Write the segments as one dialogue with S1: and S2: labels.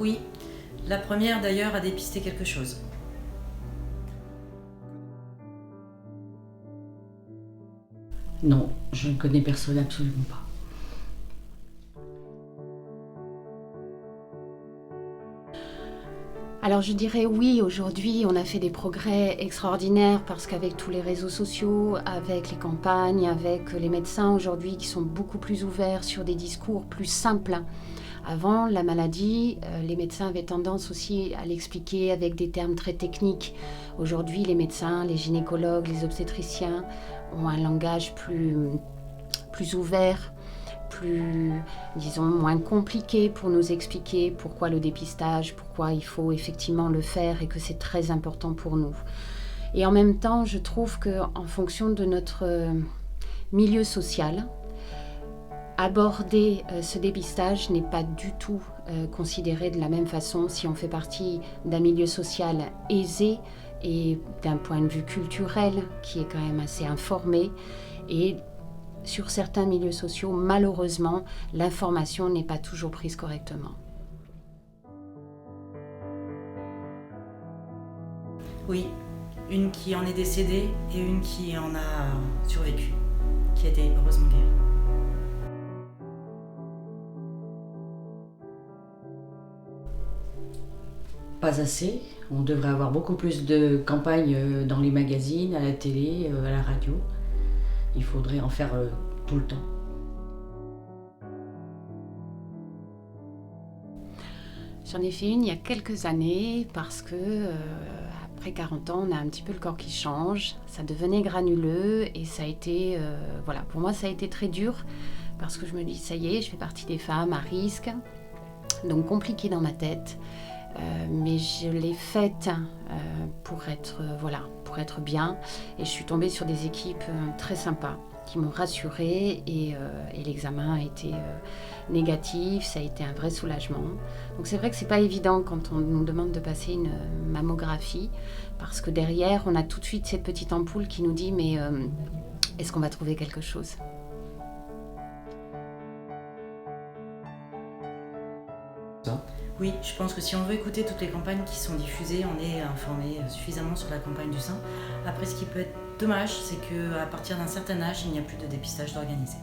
S1: Oui, la première d'ailleurs a dépisté quelque chose.
S2: Non, je ne connais personne, absolument pas.
S3: Alors je dirais oui, aujourd'hui on a fait des progrès extraordinaires parce qu'avec tous les réseaux sociaux, avec les campagnes, avec les médecins aujourd'hui qui sont beaucoup plus ouverts sur des discours plus simples. Avant, la maladie, les médecins avaient tendance aussi à l'expliquer avec des termes très techniques. Aujourd'hui, les médecins, les gynécologues, les obstétriciens ont un langage plus ouvert, plus, disons, moins compliqué pour nous expliquer pourquoi le dépistage, pourquoi il faut effectivement le faire et que c'est très important pour nous. Et en même temps, je trouve qu'en fonction de notre milieu social, aborder ce dépistage n'est pas du tout considéré de la même façon si on fait partie d'un milieu social aisé et d'un point de vue culturel qui est quand même assez informé. Et sur certains milieux sociaux, malheureusement, l'information n'est pas toujours prise correctement.
S1: Oui, une qui en est décédée et une qui en a survécu, qui a été heureusement guérie.
S2: Pas assez. On devrait avoir beaucoup plus de campagnes dans les magazines, à la télé, à la radio. Il faudrait en faire tout le temps.
S3: J'en ai fait une il y a quelques années parce que après 40 ans, on a un petit peu le corps qui change. Ça devenait granuleux et ça a été, voilà, pour moi ça a été très dur parce que je me dis ça y est, je fais partie des femmes à risque, donc compliqué dans ma tête. Mais je l'ai faite pour être bien. Et je suis tombée sur des équipes très sympas qui m'ont rassurée et l'examen a été négatif, ça a été un vrai soulagement. Donc c'est vrai que c'est pas évident quand on nous demande de passer une mammographie parce que derrière on a tout de suite cette petite ampoule qui nous dit mais est-ce qu'on va trouver quelque chose ?
S1: Oui, je pense que si on veut écouter toutes les campagnes qui sont diffusées, on est informé suffisamment sur la campagne du sein. Après, ce qui peut être dommage, c'est qu'à partir d'un certain âge, il n'y a plus de dépistage d'organisé.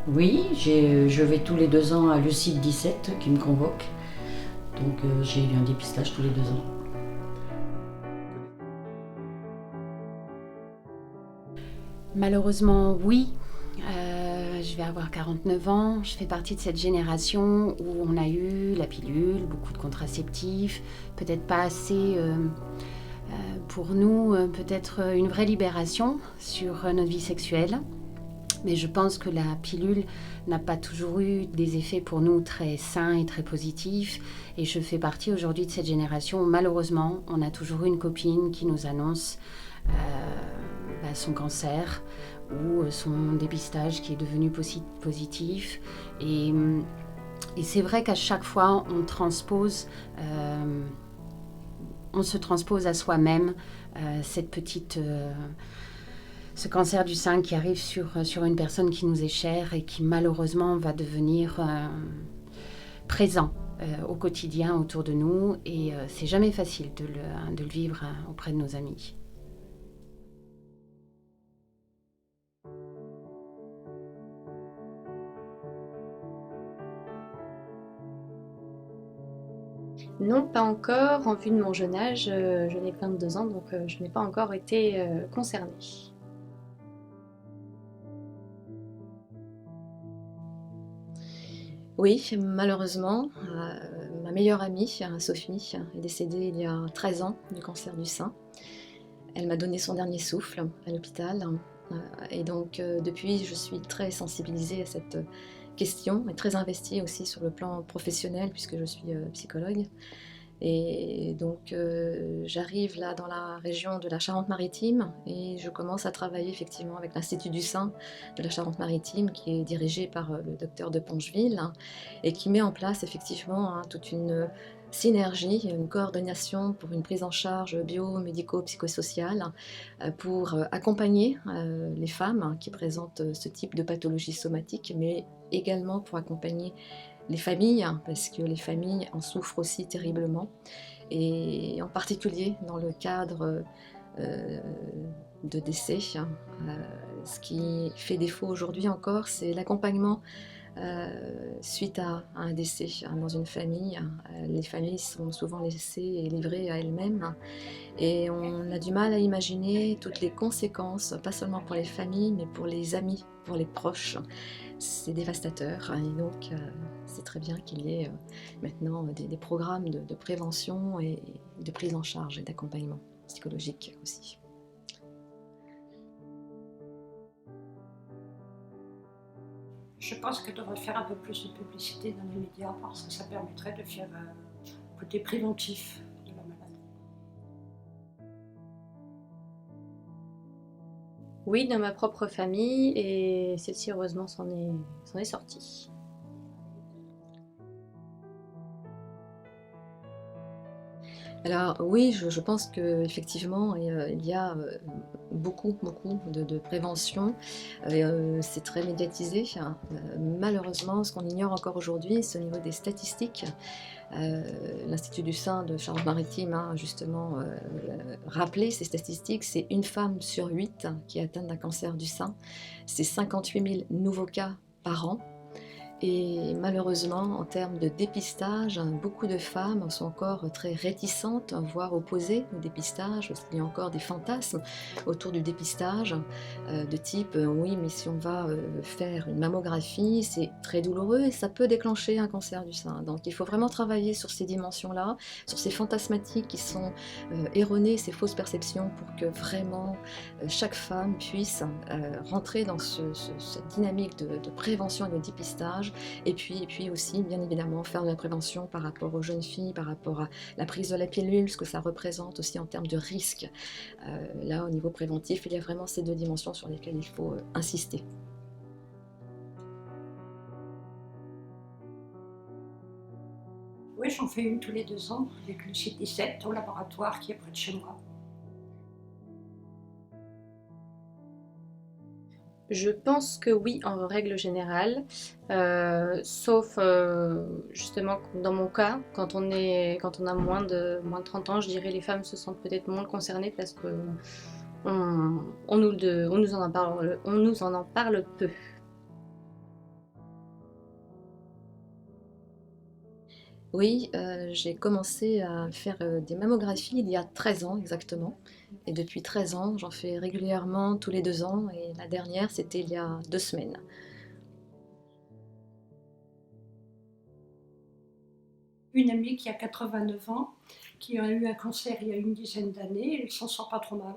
S2: Oui, je vais tous les 2 ans à Lucide 17 qui me convoque. Donc j'ai eu un dépistage tous les 2 ans.
S3: Malheureusement, oui. Je vais avoir 49 ans. Je fais partie de cette génération où on a eu la pilule, beaucoup de contraceptifs, peut-être pas assez pour nous, peut-être une vraie libération sur notre vie sexuelle. Mais je pense que la pilule n'a pas toujours eu des effets pour nous très sains et très positifs. Et je fais partie aujourd'hui de cette génération où malheureusement, on a toujours une copine qui nous annonce son cancer ou son dépistage qui est devenu positif. Et c'est vrai qu'à chaque fois, on se transpose à soi-même ce cancer du sein qui arrive sur une personne qui nous est chère et qui malheureusement va devenir présent au quotidien autour de nous. Et c'est jamais facile de le vivre auprès de nos amis.
S4: Non, pas encore. En vue de mon jeune âge, je n'ai que 22 ans, donc je n'ai pas encore été concernée. Oui, malheureusement, ma meilleure amie, Sophie, est décédée il y a 13 ans du cancer du sein. Elle m'a donné son dernier souffle à l'hôpital. Et donc, depuis, je suis très sensibilisée à cette question et très investie aussi sur le plan professionnel, puisque je suis psychologue. Et donc j'arrive là dans la région de la Charente-Maritime et je commence à travailler effectivement avec l'Institut du Sein de la Charente-Maritime qui est dirigé par le docteur de Pongeville et qui met en place effectivement toute une synergie, une coordination pour une prise en charge biomédico-psychosociale pour accompagner les femmes qui présentent ce type de pathologie somatique, mais également pour accompagner les familles, parce que les familles en souffrent aussi terriblement, et en particulier dans le cadre de décès. Ce qui fait défaut aujourd'hui encore, c'est l'accompagnement suite à un décès dans une famille. Les familles sont souvent laissées et livrées à elles-mêmes et on a du mal à imaginer toutes les conséquences, pas seulement pour les familles mais pour les amis, pour les proches. C'est dévastateur et donc c'est très bien qu'il y ait maintenant des programmes de prévention et de prise en charge et d'accompagnement psychologique aussi.
S5: Je pense qu'elle devrait faire un peu plus de publicité dans les médias parce que ça permettrait de faire un côté préventif de la maladie.
S6: Oui, dans ma propre famille, et celle-ci heureusement s'en est sortie.
S4: Alors oui, je pense qu'effectivement il y a beaucoup de prévention, c'est très médiatisé. Malheureusement, ce qu'on ignore encore aujourd'hui, c'est au niveau des statistiques. L'Institut du Sein de Charente-Maritime a justement rappelé ces statistiques, c'est une femme sur 8 qui est atteinte d'un cancer du sein, c'est 58 000 nouveaux cas par an. Et malheureusement, en termes de dépistage, beaucoup de femmes sont encore très réticentes, voire opposées au dépistage, parce qu'il y a encore des fantasmes autour du dépistage, de type oui, mais si on va faire une mammographie, c'est très douloureux et ça peut déclencher un cancer du sein. Donc il faut vraiment travailler sur ces dimensions-là, sur ces fantasmatiques qui sont erronées, ces fausses perceptions, pour que vraiment chaque femme puisse rentrer dans cette dynamique de prévention et de dépistage. Et puis aussi, bien évidemment, faire de la prévention par rapport aux jeunes filles, par rapport à la prise de la pilule, ce que ça représente aussi en termes de risque. Là, au niveau préventif, il y a vraiment ces deux dimensions sur lesquelles il faut insister.
S5: Oui, j'en fais une tous les 2 ans avec le CT7 au laboratoire qui est près de chez moi.
S6: Je pense que oui, en règle générale, sauf justement dans mon cas, quand on a moins de 30 ans, je dirais les femmes se sentent peut-être moins concernées parce que on nous en parle peu.
S4: Oui, j'ai commencé à faire des mammographies il y a 13 ans exactement. Et depuis 13 ans, j'en fais régulièrement tous les 2 ans. Et la dernière, c'était il y a 2 semaines.
S5: Une amie qui a 89 ans, qui a eu un cancer il y a une dizaine d'années, elle s'en sort pas trop mal.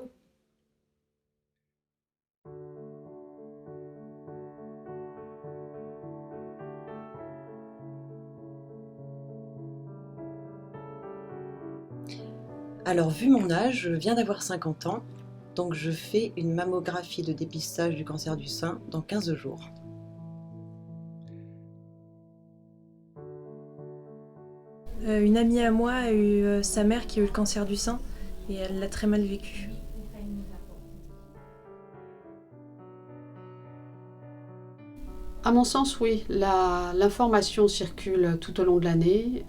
S7: Alors, vu mon âge, je viens d'avoir 50 ans, donc je fais une mammographie de dépistage du cancer du sein dans 15 jours.
S8: Une amie à moi a eu sa mère qui a eu le cancer du sein et elle l'a très mal vécu.
S9: À mon sens, oui. L'information circule tout au long de l'année.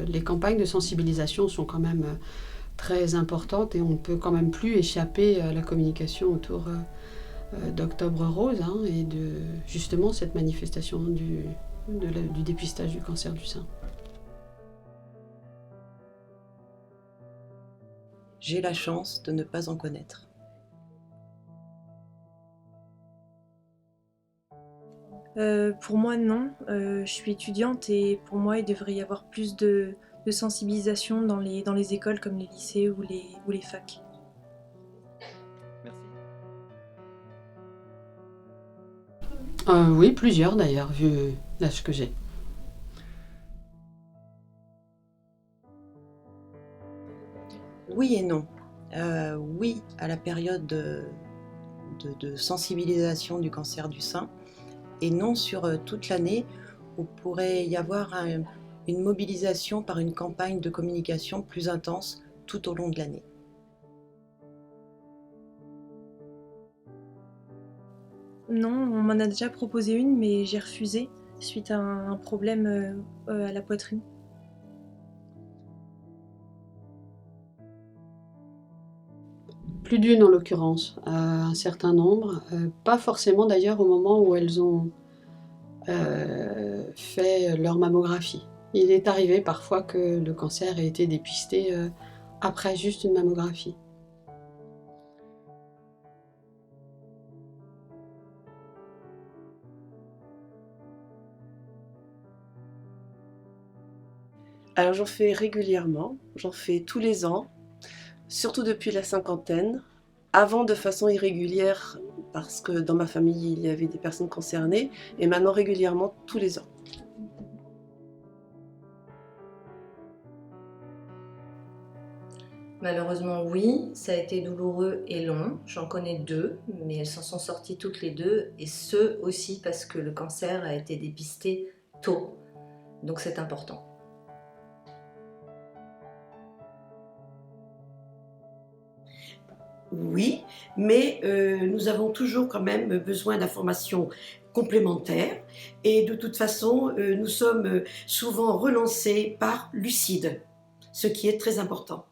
S9: Les campagnes de sensibilisation sont quand même très importantes et on ne peut quand même plus échapper à la communication autour d'Octobre Rose et de justement cette manifestation du dépistage du cancer du sein.
S7: J'ai la chance de ne pas en connaître.
S8: Pour moi, non. Je suis étudiante et pour moi, il devrait y avoir plus de sensibilisation dans les écoles comme les lycées ou les facs.
S9: Merci. Oui, plusieurs d'ailleurs, vu l'âge que j'ai.
S7: Oui et non. Oui à la période de sensibilisation du cancer du sein et non sur toute l'année où pourrait y avoir une mobilisation par une campagne de communication plus intense tout au long de l'année.
S8: Non, on m'en a déjà proposé une, mais j'ai refusé suite à un problème à la poitrine.
S9: Plus d'une en l'occurrence, un certain nombre, pas forcément d'ailleurs au moment où elles ont fait leur mammographie. Il est arrivé parfois que le cancer ait été dépisté après juste une mammographie.
S10: Alors j'en fais régulièrement, j'en fais tous les ans, surtout depuis la cinquantaine, avant de façon irrégulière parce que dans ma famille il y avait des personnes concernées, et maintenant régulièrement tous les ans.
S11: Malheureusement oui, ça a été douloureux et long, j'en connais 2, mais elles s'en sont sorties toutes les 2, et ce aussi parce que le cancer a été dépisté tôt, donc c'est important.
S5: Oui, mais nous avons toujours quand même besoin d'informations complémentaires et de toute façon, nous sommes souvent relancés par Lucide, ce qui est très important.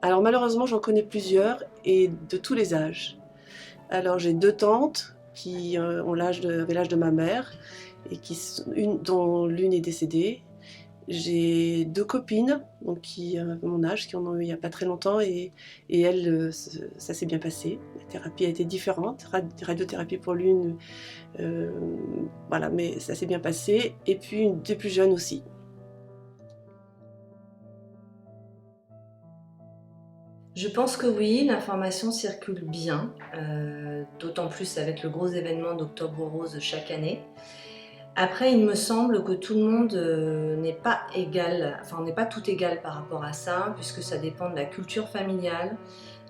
S10: Alors malheureusement j'en connais plusieurs et de tous les âges. Alors j'ai 2 tantes qui avaient l'âge de ma mère et dont l'une est décédée. J'ai 2 copines donc qui ont mon âge, qui en ont eu il n'y a pas très longtemps, et elles, ça s'est bien passé. La thérapie a été différente, radiothérapie pour l'une, voilà, mais ça s'est bien passé. Et puis 2 plus jeunes aussi.
S11: Je pense que oui, l'information circule bien, d'autant plus avec le gros événement d'Octobre Rose chaque année. Après, il me semble que tout le monde n'est pas égal, enfin on n'est pas tout égal par rapport à ça, puisque ça dépend de la culture familiale,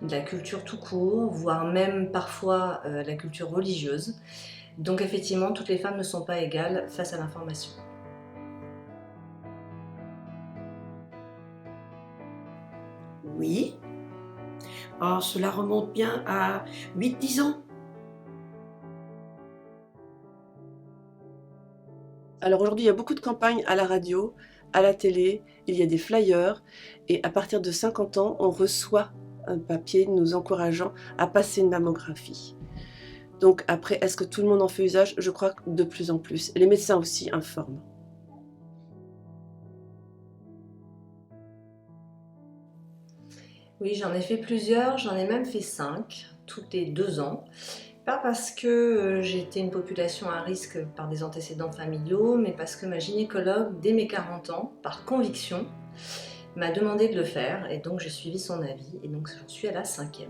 S11: de la culture tout court, voire même parfois la culture religieuse. Donc effectivement, toutes les femmes ne sont pas égales face à l'information.
S5: Oui. Alors, cela remonte bien à 8-10 ans.
S10: Alors aujourd'hui, il y a beaucoup de campagnes à la radio, à la télé, il y a des flyers, et à partir de 50 ans, on reçoit un papier nous encourageant à passer une mammographie. Donc après, est-ce que tout le monde en fait usage? Je crois que de plus en plus. Les médecins aussi informent.
S11: Oui, j'en ai fait plusieurs, j'en ai même fait 5, toutes les 2 ans. Pas parce que j'étais une population à risque par des antécédents familiaux, mais parce que ma gynécologue, dès mes 40 ans, par conviction, m'a demandé de le faire, et donc j'ai suivi son avis, et donc j'en suis à la 5e.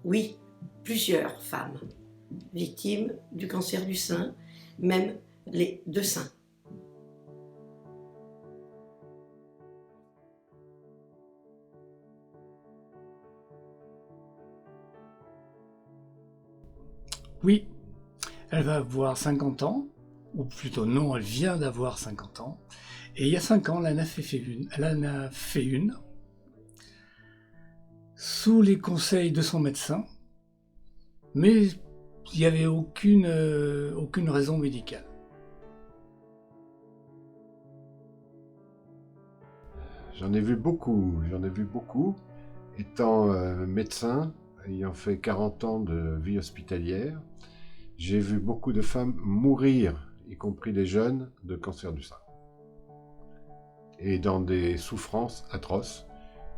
S5: Oui, plusieurs femmes victimes du cancer du sein, même les 2 seins.
S12: Oui, elle va avoir 50 ans, ou plutôt non, elle vient d'avoir 50 ans, et il y a 5 ans, elle en a fait une, sous les conseils de son médecin, mais il n'y avait aucune raison médicale.
S13: J'en ai vu beaucoup. Étant médecin, ayant fait 40 ans de vie hospitalière, j'ai vu beaucoup de femmes mourir, y compris des jeunes, de cancer du sein. Et dans des souffrances atroces,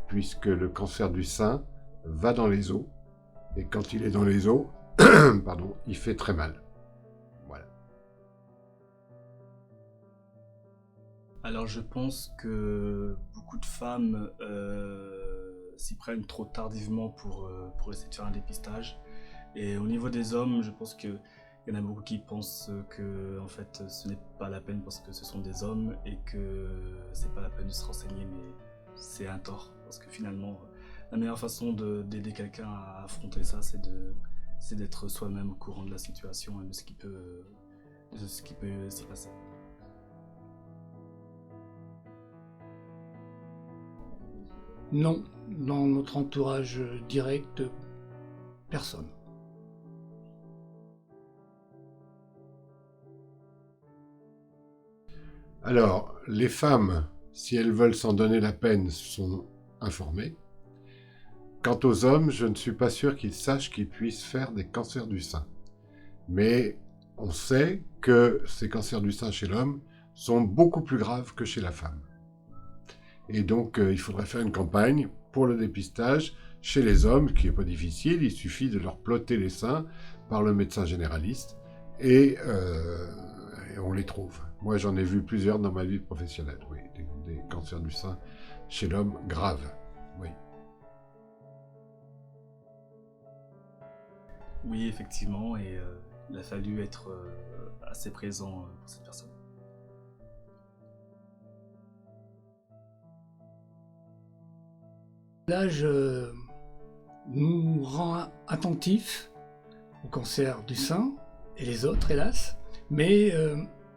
S13: puisque le cancer du sein va dans les os, et quand il est dans les os, pardon, il fait très mal. Voilà.
S14: Alors je pense que beaucoup de femmes s'y prennent trop tardivement pour essayer de faire un dépistage. Et au niveau des hommes, je pense qu'il Il y en a beaucoup qui pensent que en fait, ce n'est pas la peine parce que ce sont des hommes et que c'est pas la peine de se renseigner, mais c'est un tort. Parce que finalement, la meilleure façon d'aider quelqu'un à affronter ça, c'est d'être soi-même au courant de la situation et de ce qui peut s'y passer.
S12: Non, dans notre entourage direct, personne.
S13: Alors, les femmes, si elles veulent s'en donner la peine, sont informées. Quant aux hommes, je ne suis pas sûr qu'ils sachent qu'ils puissent faire des cancers du sein. Mais on sait que ces cancers du sein chez l'homme sont beaucoup plus graves que chez la femme. Et donc, il faudrait faire une campagne pour le dépistage chez les hommes, ce qui n'est pas difficile. Il suffit de leur plotter les seins par le médecin généraliste et on les trouve. Moi, j'en ai vu plusieurs dans ma vie professionnelle, oui, des cancers du sein chez l'homme graves, oui.
S14: Oui, effectivement, et il a fallu être assez présent pour cette personne.
S12: L'âge nous rend attentifs au cancer du sein, et les autres, hélas, mais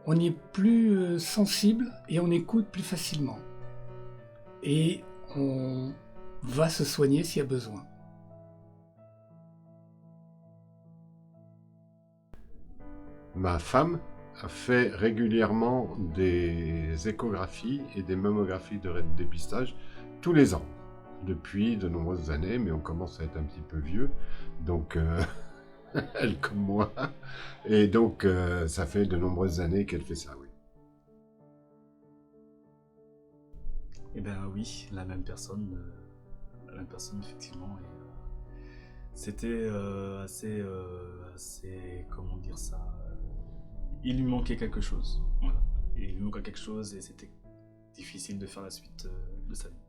S12: on y est plus sensible et on écoute plus facilement. Et on va se soigner s'il y a besoin.
S13: Ma femme a fait régulièrement des échographies et des mammographies de dépistage tous les ans, depuis de nombreuses années, mais on commence à être un petit peu vieux, donc elle comme moi, et donc ça fait de nombreuses années qu'elle fait ça, oui.
S14: Eh bien oui, la même personne effectivement, et c'était assez, comment dire ça, il lui manquait quelque chose, voilà. Il lui manquait quelque chose et c'était difficile de faire la suite de sa vie.